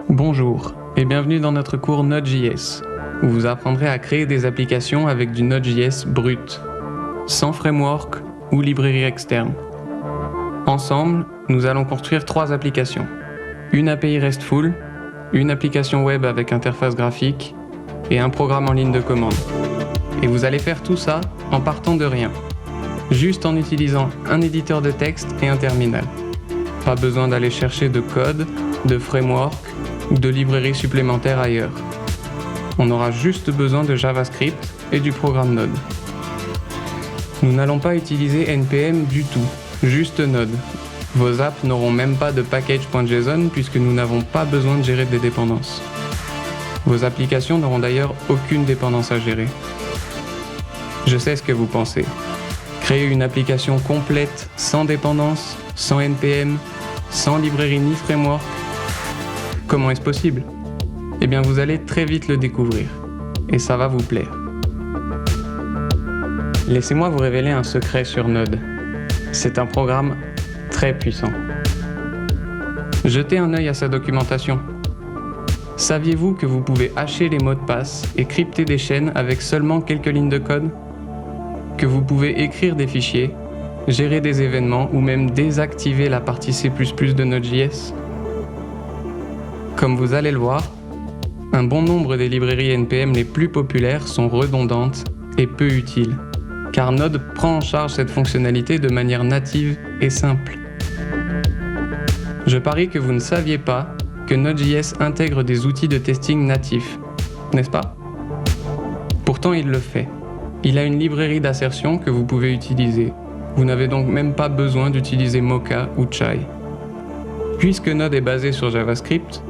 Bonjour et bienvenue dans notre cours Node.js, où vous apprendrez à créer des applications avec du Node.js brut, sans framework ou librairie externe. Ensemble, nous allons construire 3 applications. Une API RESTful, une application web avec interface graphique et un programme en ligne de commande. Et vous allez faire tout ça en partant de rien, juste en utilisant un éditeur de texte et un terminal. Pas besoin d'aller chercher de code, de framework ou de librairie supplémentaire ailleurs. On aura juste besoin de JavaScript et du programme Node. Nous n'allons pas utiliser NPM du tout, juste Node. Vos apps n'auront même pas de package.json puisque nous n'avons pas besoin de gérer des dépendances. Vos applications n'auront d'ailleurs aucune dépendance à gérer. Je sais ce que vous pensez. Créer une application complète, sans dépendance, sans NPM, sans librairie ni framework. Comment est-ce possible ? Eh bien, vous allez très vite le découvrir. Et ça va vous plaire. Laissez-moi vous révéler un secret sur Node. C'est un programme très puissant. Jetez un œil à sa documentation. Saviez-vous que vous pouvez hacher les mots de passe et crypter des chaînes avec seulement quelques lignes de code ? Que vous pouvez écrire des fichiers, gérer des événements ou même désactiver la partie C++ de Node.js ? Comme vous allez le voir, un bon nombre des librairies NPM les plus populaires sont redondantes et peu utiles, car Node prend en charge cette fonctionnalité de manière native et simple. Je parie que vous ne saviez pas que Node.js intègre des outils de testing natifs, n'est-ce pas ? Pourtant, il le fait. Il a une librairie d'assertion que vous pouvez utiliser. Vous n'avez donc même pas besoin d'utiliser Mocha ou Chai. Puisque Node est basé sur JavaScript,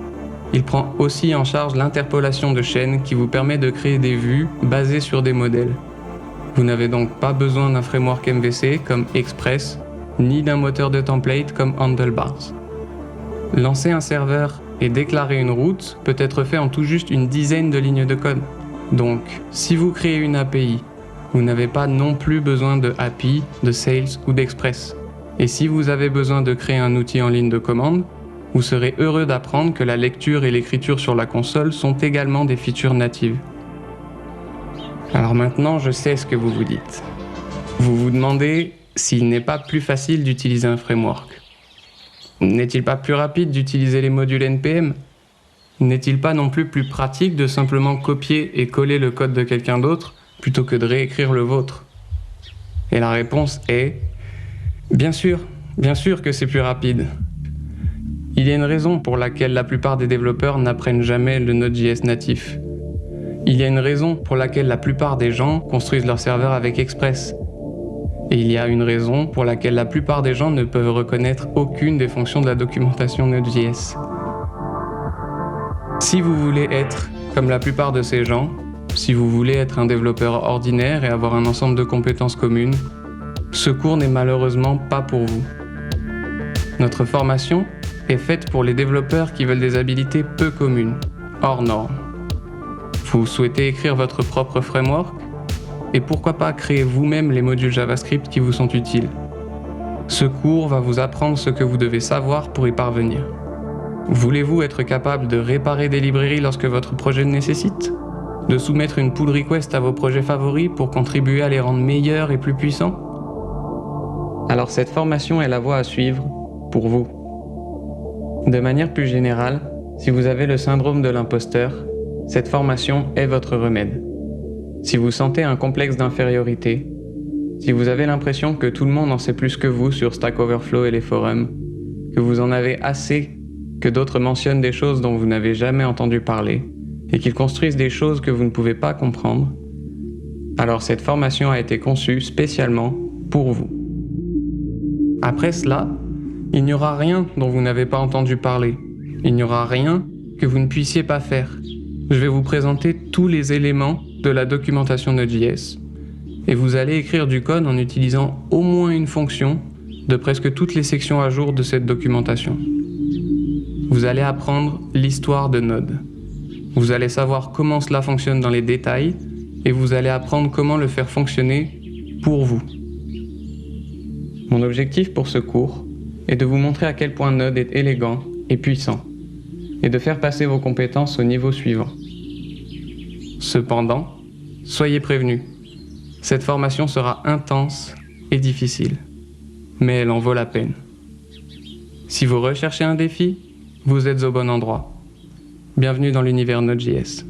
il prend aussi en charge l'interpolation de chaînes qui vous permet de créer des vues basées sur des modèles. Vous n'avez donc pas besoin d'un framework MVC comme Express, ni d'un moteur de template comme Handlebars. Lancer un serveur et déclarer une route peut être fait en tout juste une dizaine de lignes de code. Donc, si vous créez une API, vous n'avez pas non plus besoin de API, de Sales ou d'Express. Et si vous avez besoin de créer un outil en ligne de commande, vous serez heureux d'apprendre que la lecture et l'écriture sur la console sont également des features natives. Alors maintenant, je sais ce que vous vous dites. Vous vous demandez s'il n'est pas plus facile d'utiliser un framework. N'est-il pas plus rapide d'utiliser les modules NPM ? N'est-il pas non plus pratique de simplement copier et coller le code de quelqu'un d'autre plutôt que de réécrire le vôtre ? Et la réponse est bien sûr que c'est plus rapide. Il y a une raison pour laquelle la plupart des développeurs n'apprennent jamais le Node.js natif. Il y a une raison pour laquelle la plupart des gens construisent leur serveur avec Express. Et il y a une raison pour laquelle la plupart des gens ne peuvent reconnaître aucune des fonctions de la documentation Node.js. Si vous voulez être comme la plupart de ces gens, si vous voulez être un développeur ordinaire et avoir un ensemble de compétences communes, ce cours n'est malheureusement pas pour vous. Notre formation est faite pour les développeurs qui veulent des habilités peu communes, hors normes. Vous souhaitez écrire votre propre framework ? Et pourquoi pas créer vous-même les modules JavaScript qui vous sont utiles ? Ce cours va vous apprendre ce que vous devez savoir pour y parvenir. Voulez-vous être capable de réparer des librairies lorsque votre projet le nécessite ? De soumettre une pull request à vos projets favoris pour contribuer à les rendre meilleurs et plus puissants ? Alors cette formation est la voie à suivre pour vous. De manière plus générale, si vous avez le syndrome de l'imposteur, cette formation est votre remède. Si vous sentez un complexe d'infériorité, si vous avez l'impression que tout le monde en sait plus que vous sur Stack Overflow et les forums, que vous en avez assez que d'autres mentionnent des choses dont vous n'avez jamais entendu parler, et qu'ils construisent des choses que vous ne pouvez pas comprendre, alors cette formation a été conçue spécialement pour vous. Après cela, il n'y aura rien dont vous n'avez pas entendu parler. Il n'y aura rien que vous ne puissiez pas faire. Je vais vous présenter tous les éléments de la documentation Node.js et vous allez écrire du code en utilisant au moins une fonction de presque toutes les sections à jour de cette documentation. Vous allez apprendre l'histoire de Node. Vous allez savoir comment cela fonctionne dans les détails et vous allez apprendre comment le faire fonctionner pour vous. Mon objectif pour ce cours est de vous montrer à quel point Node est élégant et puissant. et de faire passer vos compétences au niveau suivant. Cependant, soyez prévenus, cette formation sera intense et difficile, mais elle en vaut la peine. Si vous recherchez un défi, vous êtes au bon endroit. Bienvenue dans l'univers Node.js.